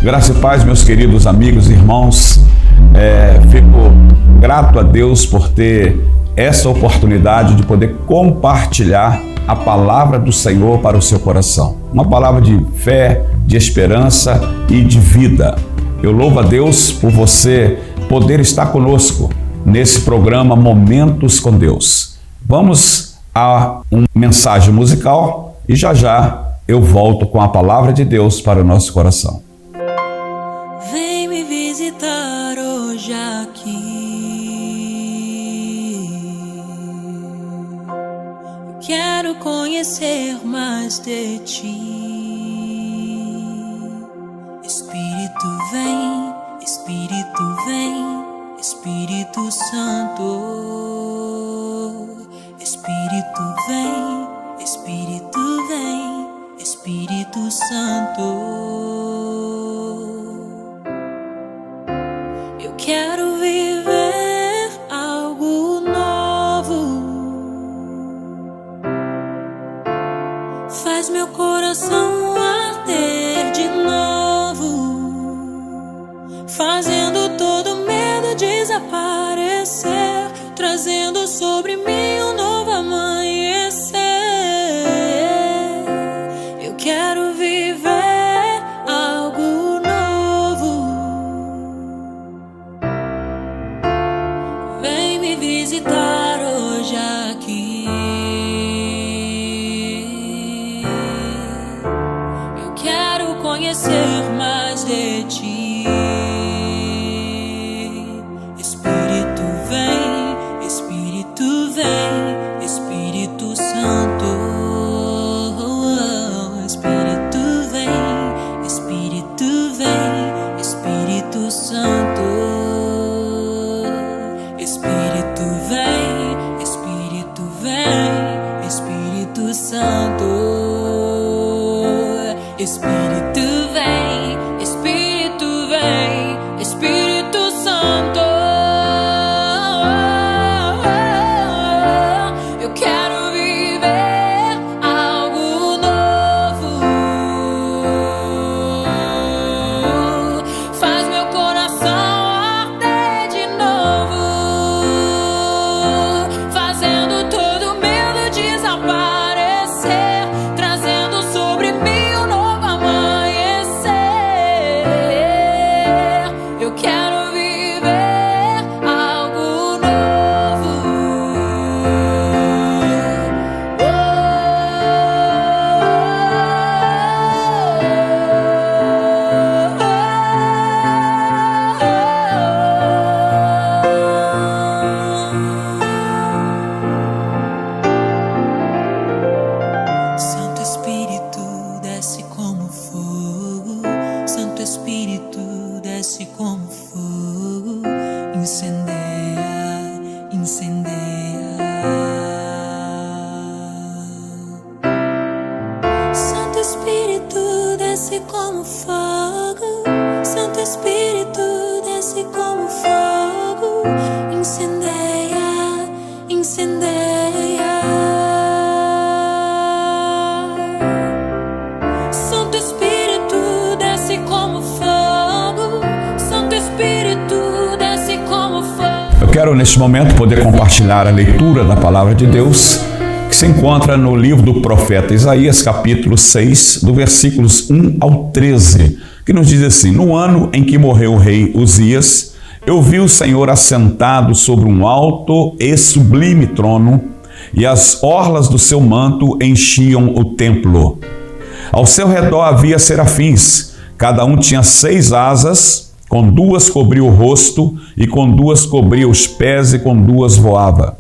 Graça e paz, meus queridos amigos e irmãos. Fico grato a Deus por ter essa oportunidade de poder compartilhar a palavra do Senhor para o seu coração. Uma palavra de fé, de esperança e de vida. Eu louvo a Deus por você poder estar conosco nesse programa Momentos com Deus. Vamos a uma mensagem musical e já eu volto com a palavra de Deus para o nosso coração. Vem me visitar hoje aqui. Eu quero conhecer mais de ti. Espírito vem, Espírito vem, Espírito Santo. Espírito vem, Espírito vem, Espírito Santo. Eu quero viver algo novo. Faz meu coração arder de novo, fazendo todo medo desaparecer, trazendo sobre mim um novo amanhecer. Eu quero viver algo novo. Vem me visitar hoje aqui. Eu quero conhecer mais de ti. Espírito vem, Espírito vem, Espírito Santo. Espírito vem, Espírito vem, Espírito Santo. Espírito vem, Espírito vem, Espírito Santo. Espírito vem, Espírito vem, Espírito Santo. Eu quero viver algo novo. Faz meu coração arder de novo, fazendo todo medo desaparecer, trazendo sobre mim um novo amanhecer. Eu quero viver algo novo. Santo Espírito desce como fogo, Santo Espírito desce como fogo, incendeia, incendeia. Santo Espírito desce como fogo, Santo Espírito desce como fogo, incendeia, incendeia. Santo Espírito desce como fogo, Santo Espírito desce como fogo. Eu quero neste momento poder compartilhar a leitura da palavra de Deus que se encontra no livro do profeta Isaías, capítulo 6, do versículos 1 ao 13, que nos diz assim: No ano em que morreu o rei Uzias, eu vi o Senhor assentado sobre um alto e sublime trono, e as orlas do seu manto enchiam o templo. Ao seu redor havia serafins, cada um tinha 6 asas, com 2 cobria o rosto, e com 2 cobria os pés, e com 2 voava.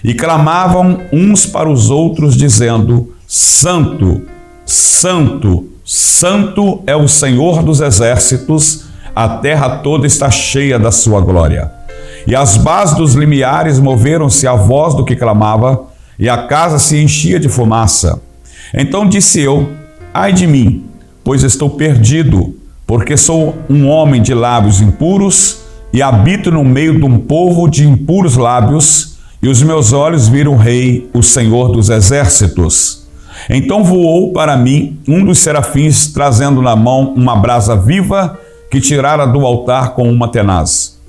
E clamavam uns para os outros, dizendo: Santo, Santo, Santo é o Senhor dos exércitos, a terra toda está cheia da sua glória. E as bases dos limiares moveram-se à voz do que clamava, e a casa se enchia de fumaça. Então disse eu: Ai de mim, pois estou perdido, porque sou um homem de lábios impuros e habito no meio de um povo de impuros lábios, e os meus olhos viram o Rei, o Senhor dos exércitos. Então voou para mim um dos serafins, trazendo na mão uma brasa viva que tirara do altar com uma tenaz.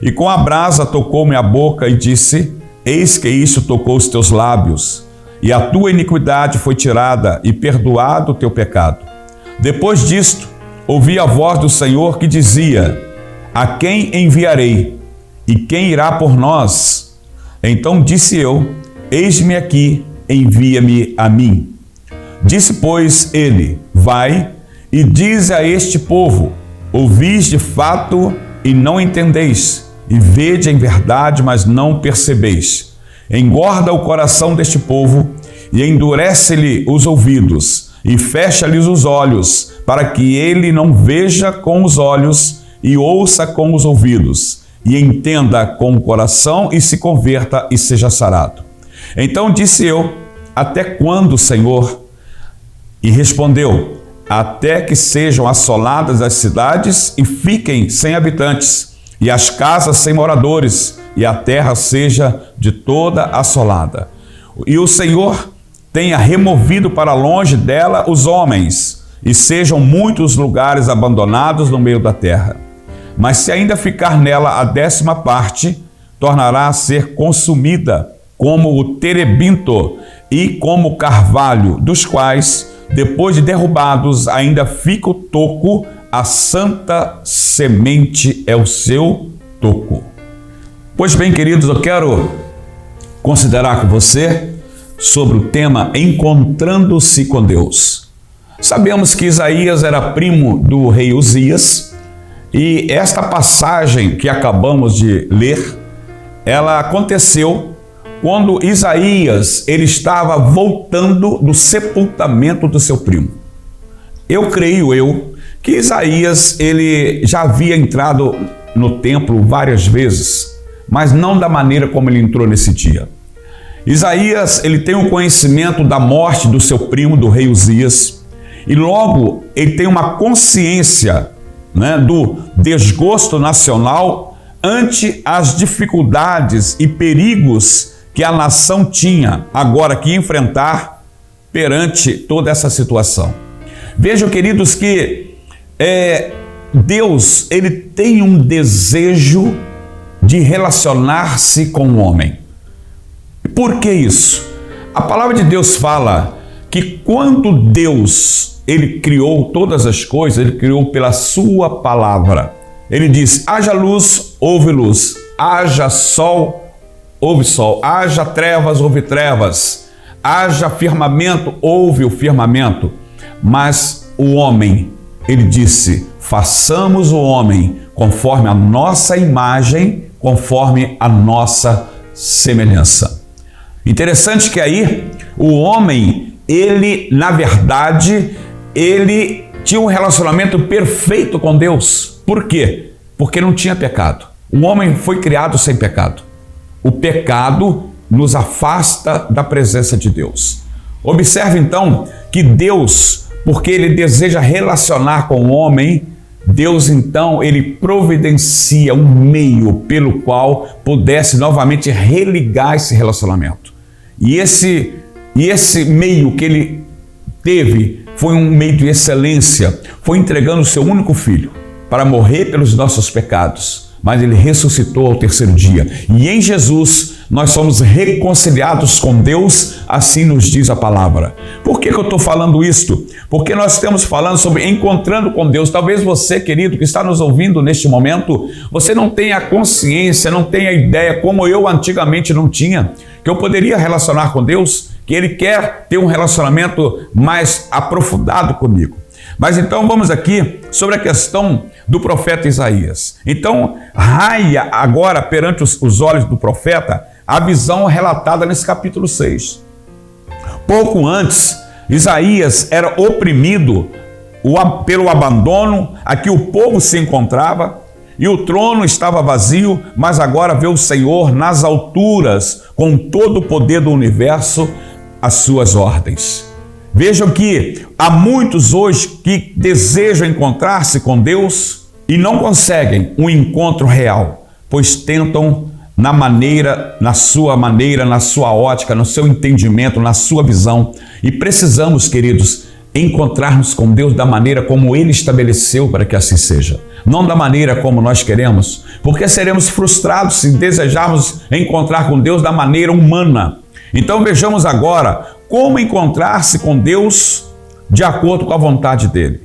E com a brasa tocou-me a boca e disse: eis que isso tocou os teus lábios, e a tua iniquidade foi tirada e perdoado o teu pecado. Depois disto, ouvi a voz do Senhor que dizia: a quem enviarei? E quem irá por nós? Então disse eu: eis-me aqui, envia-me a mim. Disse, pois, ele: vai e dize a este povo: ouvis de fato e não entendeis, e vede em verdade, mas não percebeis. Engorda o coração deste povo e endurece-lhe os ouvidos e fecha-lhes os olhos, para que ele não veja com os olhos e ouça com os ouvidos e entenda com o coração e se converta e seja sarado. Então disse eu: até quando, Senhor? E respondeu: até que sejam assoladas as cidades e fiquem sem habitantes, e as casas sem moradores, e a terra seja de toda assolada. E o Senhor tenha removido para longe dela os homens, e sejam muitos lugares abandonados no meio da terra. Mas se ainda ficar nela a 10ª parte, tornará a ser consumida, como o terebinto e como o carvalho, dos quais, depois de derrubados, ainda fica o toco. A santa semente é o seu toco. Pois bem, queridos, eu quero considerar com você sobre o tema Encontrando-se com Deus. Sabemos que Isaías era primo do rei Uzias, e esta passagem que acabamos de ler, ela aconteceu quando Isaías ele estava voltando do sepultamento do seu primo. Eu creio que Isaías ele já havia entrado no templo várias vezes, mas não da maneira como ele entrou nesse dia. Isaías ele tem o conhecimento da morte do seu primo, do rei Uzias, e logo ele tem uma consciência, do desgosto nacional ante as dificuldades e perigos que a nação tinha agora que enfrentar perante toda essa situação. Vejam, queridos, que Deus ele tem um desejo de relacionar-se com o homem. Por que isso? A palavra de Deus fala que quando Deus ele criou todas as coisas, ele criou pela sua palavra. Ele diz: haja luz, houve luz, haja sol, houve sol, haja trevas, houve trevas, haja firmamento, houve o firmamento. Mas o homem, ele disse: façamos o homem conforme a nossa imagem, conforme a nossa semelhança. Interessante que aí o homem, ele, na verdade, ele tinha um relacionamento perfeito com Deus. Por quê? Porque não tinha pecado. O homem foi criado sem pecado. O pecado nos afasta da presença de Deus. Observe então que Deus, porque ele deseja relacionar com o homem, Deus então ele providencia um meio pelo qual pudesse novamente religar esse relacionamento. E esse meio que ele teve foi um meio de excelência, foi entregando o seu único filho para morrer pelos nossos pecados, mas ele ressuscitou ao 3º dia. E em Jesus nós somos reconciliados com Deus, assim nos diz a palavra. Por que eu estou falando isto? Porque nós estamos falando sobre encontrando com Deus. Talvez você, querido, que está nos ouvindo neste momento, você não tenha consciência, não tenha ideia, como eu antigamente não tinha, que eu poderia relacionar com Deus, que Ele quer ter um relacionamento mais aprofundado comigo. Mas então vamos aqui sobre a questão do profeta Isaías. Então raia agora perante os olhos do profeta a visão relatada nesse capítulo 6. Pouco antes, Isaías era oprimido pelo abandono a que o povo se encontrava, e o trono estava vazio, mas agora vê o Senhor nas alturas, com todo o poder do universo, as suas ordens. Vejam que há muitos hoje que desejam encontrar-se com Deus e não conseguem um encontro real, pois tentam na sua maneira, na sua ótica, no seu entendimento, na sua visão, E precisamos, queridos, encontrarmos com Deus da maneira como Ele estabeleceu para que assim seja. Não da maneira como nós queremos, porque seremos frustrados se desejarmos encontrar com Deus da maneira humana. Então vejamos agora como encontrar-se com Deus de acordo com a vontade dEle.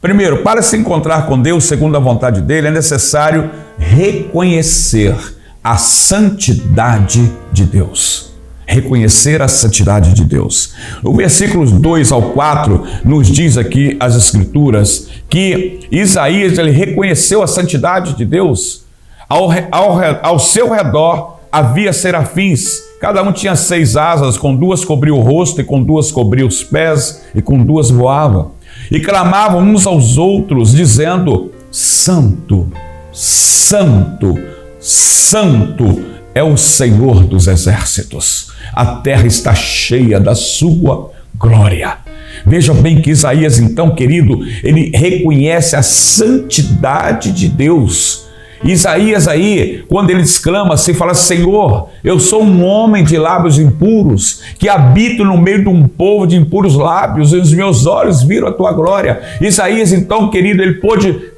Primeiro, para se encontrar com Deus segundo a vontade dEle, é necessário reconhecer a santidade de Deus. Reconhecer a santidade de Deus. O versículos 2 ao 4 nos diz aqui as Escrituras que Isaías ele reconheceu a santidade de Deus. Ao seu redor havia serafins, cada um tinha 6 asas, com 2 cobria o rosto e com 2 cobria os pés e com 2 voava. E clamavam uns aos outros, dizendo: Santo, Santo, Santo é o Senhor dos exércitos. A terra está cheia da sua glória. Veja bem que Isaías, então, querido, ele reconhece a santidade de Deus. Isaías aí, quando ele exclama assim, fala: Senhor, eu sou um homem de lábios impuros, que habito no meio de um povo de impuros lábios, e os meus olhos viram a tua glória. Isaías, então, querido, ele pôde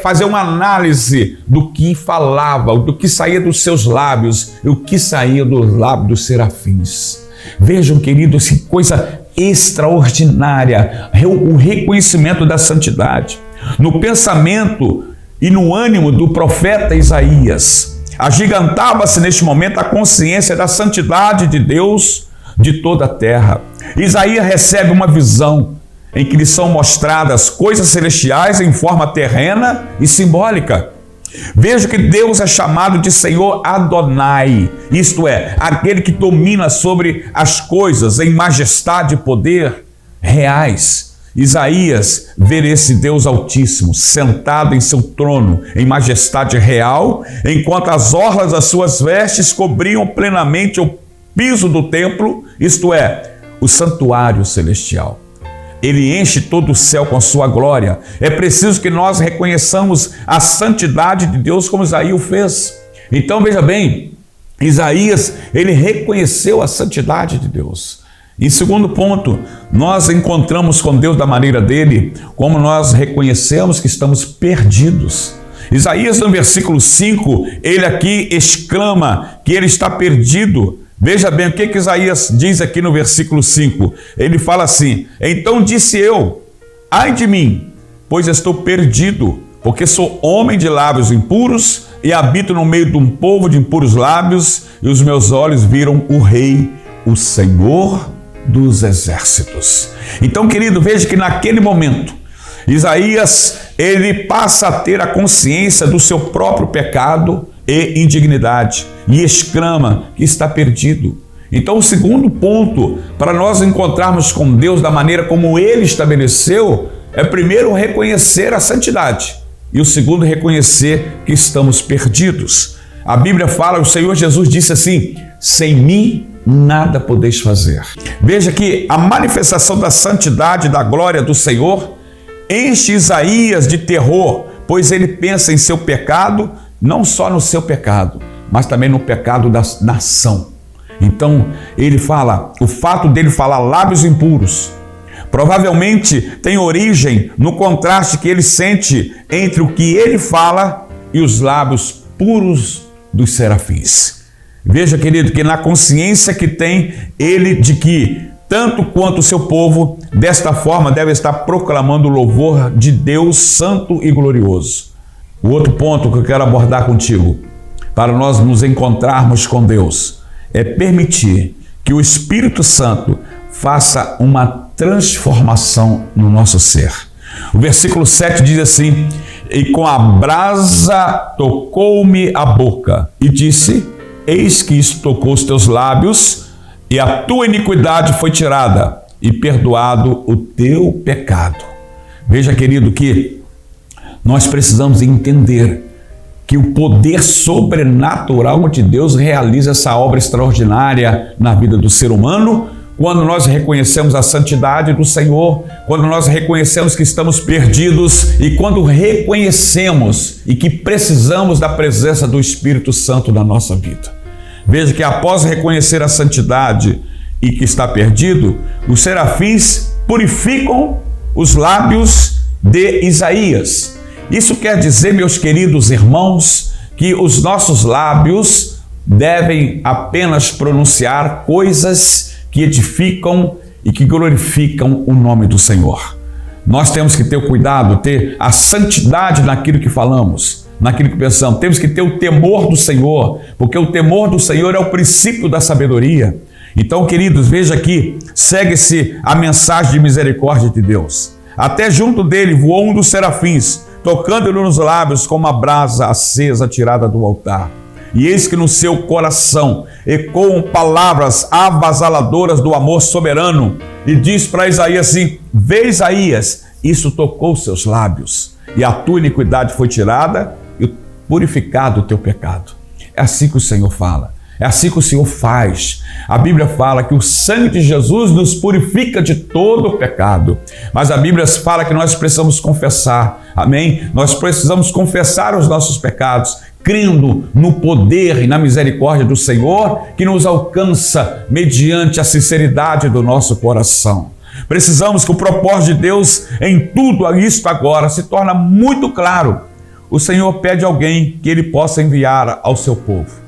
fazer uma análise do que falava, do que saía dos seus lábios e o que saía dos lábios dos serafins. Vejam, queridos, que coisa extraordinária, o reconhecimento da santidade. No pensamento e no ânimo do profeta Isaías, agigantava-se neste momento a consciência da santidade de Deus de toda a terra. Isaías recebe uma visão em que lhe são mostradas coisas celestiais em forma terrena e simbólica. Veja que Deus é chamado de Senhor Adonai, isto é, aquele que domina sobre as coisas em majestade e poder reais. Isaías vê esse Deus Altíssimo sentado em seu trono em majestade real, enquanto as orlas das suas vestes cobriam plenamente o piso do templo, isto é, o santuário celestial. Ele enche todo o céu com a sua glória. É preciso que nós reconheçamos a santidade de Deus como Isaías fez. Então veja bem, Isaías, ele reconheceu a santidade de Deus. Em segundo ponto, nós encontramos com Deus da maneira dele, como nós reconhecemos que estamos perdidos. Isaías, no versículo 5, ele aqui exclama que ele está perdido. Veja bem o que Isaías diz aqui no versículo 5. Ele fala assim: Então disse eu, ai de mim, pois estou perdido, porque sou homem de lábios impuros e habito no meio de um povo de impuros lábios, e os meus olhos viram o Rei, o Senhor dos exércitos. Então, querido, veja que naquele momento, Isaías, ele passa a ter a consciência do seu próprio pecado e indignidade, e exclama que está perdido. Então, o segundo ponto para nós encontrarmos com Deus da maneira como Ele estabeleceu é primeiro reconhecer a santidade e o segundo reconhecer que estamos perdidos. A Bíblia fala, o Senhor Jesus disse assim: sem mim nada podeis fazer. Veja que a manifestação da santidade e da glória do Senhor enche Isaías de terror, pois ele pensa em seu pecado, não só no seu pecado, mas também no pecado da nação. Então, ele fala, o fato dele falar lábios impuros, provavelmente tem origem no contraste que ele sente entre o que ele fala e os lábios puros dos serafins. Veja, querido, que na consciência que tem ele de que, tanto quanto o seu povo, desta forma deve estar proclamando o louvor de Deus santo e glorioso. O outro ponto que eu quero abordar contigo, para nós nos encontrarmos com Deus, é permitir que o Espírito Santo faça uma transformação no nosso ser. O versículo 7 diz assim: e com a brasa tocou-me a boca, e disse: eis que isto tocou os teus lábios, e a tua iniquidade foi tirada, e perdoado o teu pecado. Veja, querido, que nós precisamos entender que o poder sobrenatural de Deus realiza essa obra extraordinária na vida do ser humano, quando nós reconhecemos a santidade do Senhor, quando nós reconhecemos que estamos perdidos e quando reconhecemos e que precisamos da presença do Espírito Santo na nossa vida. Veja que após reconhecer a santidade e que está perdido, os serafins purificam os lábios de Isaías. Isso quer dizer, meus queridos irmãos, que os nossos lábios devem apenas pronunciar coisas que edificam e que glorificam o nome do Senhor. Nós temos que ter o cuidado, ter a santidade naquilo que falamos, naquilo que pensamos. Temos que ter o temor do Senhor, porque o temor do Senhor é o princípio da sabedoria. Então, queridos, veja aqui, segue-se a mensagem de misericórdia de Deus. Até junto dele voou um dos serafins, tocando-lhe nos lábios como uma brasa acesa tirada do altar. E eis que no seu coração ecoam palavras avassaladoras do amor soberano. E diz para Isaías assim: vê, Isaías, isso tocou seus lábios, e a tua iniquidade foi tirada e purificado o teu pecado. É assim que o Senhor fala. É assim que o Senhor faz. A Bíblia fala que o sangue de Jesus nos purifica de todo o pecado. Mas a Bíblia fala que nós precisamos confessar. Amém? Nós precisamos confessar os nossos pecados, crendo no poder e na misericórdia do Senhor, que nos alcança mediante a sinceridade do nosso coração. Precisamos que o propósito de Deus em tudo isto agora se torne muito claro. O Senhor pede alguém que Ele possa enviar ao seu povo.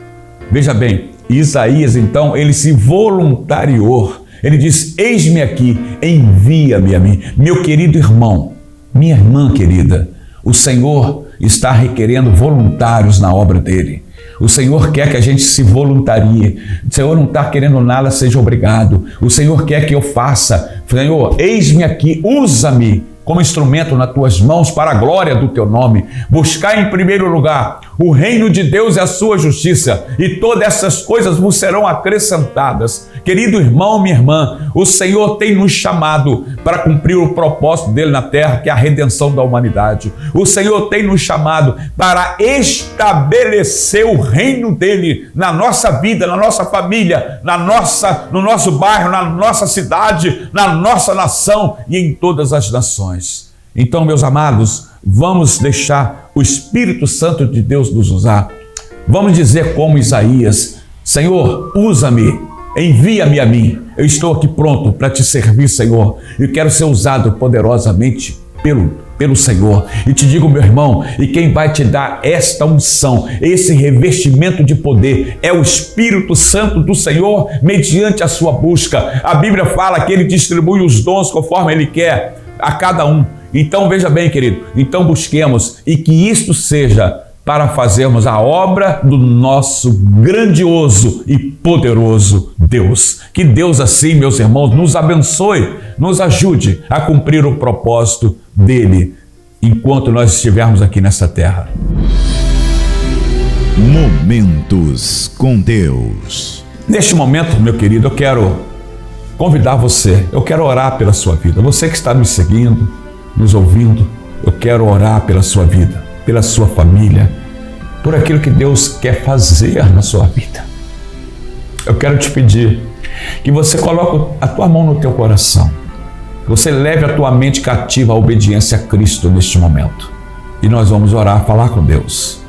Veja bem, Isaías então, ele se voluntariou. Ele diz: eis-me aqui, envia-me a mim. Meu querido irmão, minha irmã querida, o Senhor está requerendo voluntários na obra dele. O Senhor quer que a gente se voluntarie. O Senhor não está querendo nada, seja obrigado. O Senhor quer que eu faça. Senhor, eis-me aqui, usa-me como instrumento nas tuas mãos para a glória do teu nome. Buscar em primeiro lugar o reino de Deus e a sua justiça, e todas essas coisas vos serão acrescentadas. Querido irmão, minha irmã, o Senhor tem nos chamado para cumprir o propósito dele na terra, que é a redenção da humanidade. O Senhor tem nos chamado para estabelecer o reino dele na nossa vida, na nossa família, no nosso bairro, na nossa cidade, na nossa nação e em todas as nações. Então, meus amados, vamos deixar o Espírito Santo de Deus nos usar. Vamos dizer como Isaías: Senhor, usa-me, envia-me a mim. Eu estou aqui pronto para te servir, Senhor. Eu quero ser usado poderosamente pelo Senhor. E te digo, meu irmão, e quem vai te dar esta unção, esse revestimento de poder, é o Espírito Santo do Senhor, mediante a sua busca. A Bíblia fala que Ele distribui os dons conforme Ele quer a cada um. Então, veja bem, querido, então busquemos, e que isto seja para fazermos a obra do nosso grandioso e poderoso Deus. Que Deus assim, meus irmãos, nos abençoe, nos ajude a cumprir o propósito dele enquanto nós estivermos aqui nessa terra. Momentos com Deus. Neste momento, meu querido, eu quero convidar você, eu quero orar pela sua vida. Você que está me seguindo, nos ouvindo, eu quero orar pela sua vida, pela sua família, por aquilo que Deus quer fazer na sua vida. Eu quero te pedir que você coloque a tua mão no teu coração, que você leve a tua mente cativa à obediência a Cristo neste momento. E nós vamos orar, falar com Deus.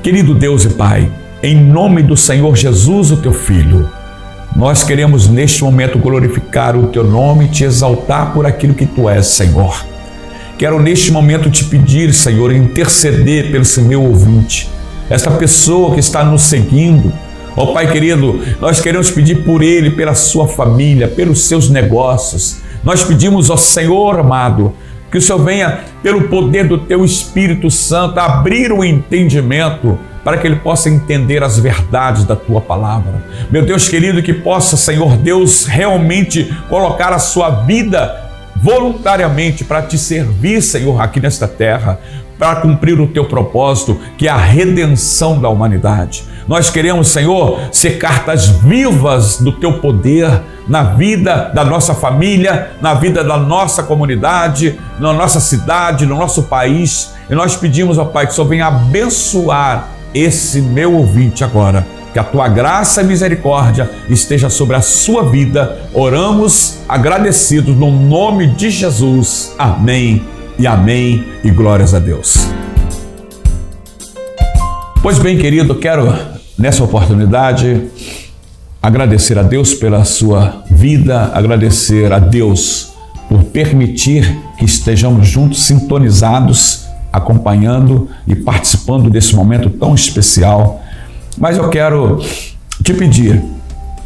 Querido Deus e Pai, em nome do Senhor Jesus, o teu Filho, nós queremos neste momento glorificar o teu nome e te exaltar por aquilo que tu és, Senhor. Quero neste momento te pedir, Senhor, interceder pelo meu ouvinte, essa pessoa que está nos seguindo. Ó Pai querido, nós queremos pedir por ele, pela sua família, pelos seus negócios. Nós pedimos ao Senhor amado, que o Senhor venha, pelo poder do teu Espírito Santo, abrir o entendimento para que ele possa entender as verdades da tua palavra. Meu Deus querido, que possa, Senhor Deus, realmente colocar a sua vida voluntariamente para te servir, Senhor, aqui nesta terra, para cumprir o teu propósito, que é a redenção da humanidade. Nós queremos, Senhor, ser cartas vivas do teu poder na vida da nossa família, na vida da nossa comunidade, na nossa cidade, no nosso país. E nós pedimos, ó Pai, que o Senhor venha abençoar esse meu ouvinte agora. Que a tua graça e misericórdia esteja sobre a sua vida. Oramos agradecidos no nome de Jesus. Amém e amém e glórias a Deus. Pois bem, querido, quero nessa oportunidade agradecer a Deus pela sua vida, agradecer a Deus por permitir que estejamos juntos, sintonizados, acompanhando e participando desse momento tão especial. Mas eu quero te pedir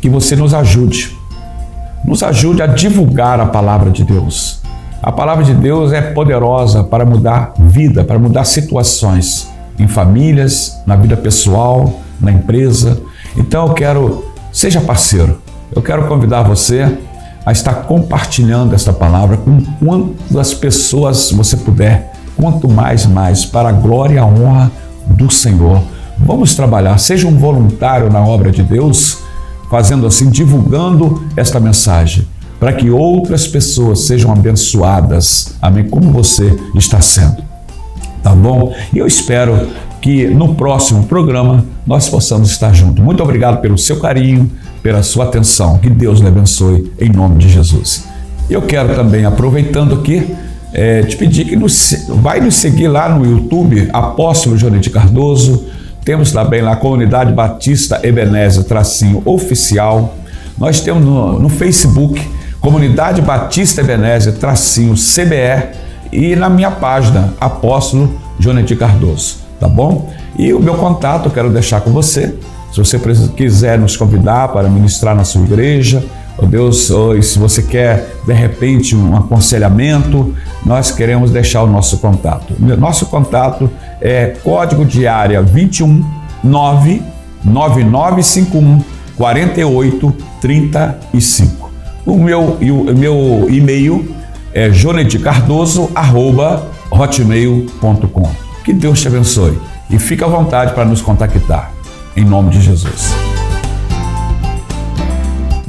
que você nos ajude a divulgar a palavra de Deus. A palavra de Deus é poderosa para mudar vida, para mudar situações em famílias, na vida pessoal, na empresa. Então seja parceiro. Eu quero convidar você a estar compartilhando esta palavra com quantas pessoas você puder, quanto mais, para a glória e a honra do Senhor. Vamos trabalhar, seja um voluntário na obra de Deus, fazendo assim, divulgando esta mensagem, para que outras pessoas sejam abençoadas, amém, como você está sendo, tá bom? E eu espero que no próximo programa nós possamos estar juntos. Muito obrigado pelo seu carinho, pela sua atenção, que Deus lhe abençoe em nome de Jesus. Eu quero também, aproveitando aqui, te pedir que vai nos seguir lá no YouTube, Apóstolo Jonedir Cardoso. Temos também lá a Comunidade Batista Ebenezer _oficial. Nós temos no Facebook, Comunidade Batista Ebenezer _CBE, e na minha página, Apóstolo Jonedir Cardoso, tá bom? E o meu contato eu quero deixar com você. Se você quiser nos convidar para ministrar na sua igreja, ou se você quer, de repente, um aconselhamento, nós queremos deixar o nosso contato. Nosso contato é código de área 21 99951 4835. O meu e-mail é jonedircardoso@hotmail.com. Que Deus te abençoe e fique à vontade para nos contactar. Em nome de Jesus.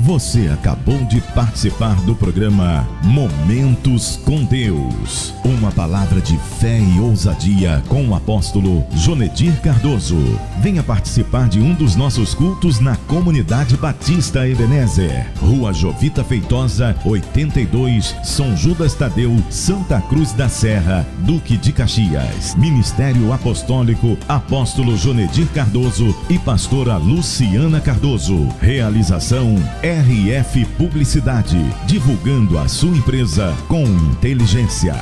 Você acabou de participar do programa Momentos com Deus. Uma palavra de fé e ousadia com o apóstolo Jonedir Cardoso. Venha participar de um dos nossos cultos na Comunidade Batista Ebenezer, Rua Jovita Feitosa, 82, São Judas Tadeu, Santa Cruz da Serra, Duque de Caxias. Ministério Apostólico Apóstolo Jonedir Cardoso e Pastora Luciana Cardoso. Realização RF Publicidade, divulgando a sua empresa com inteligência.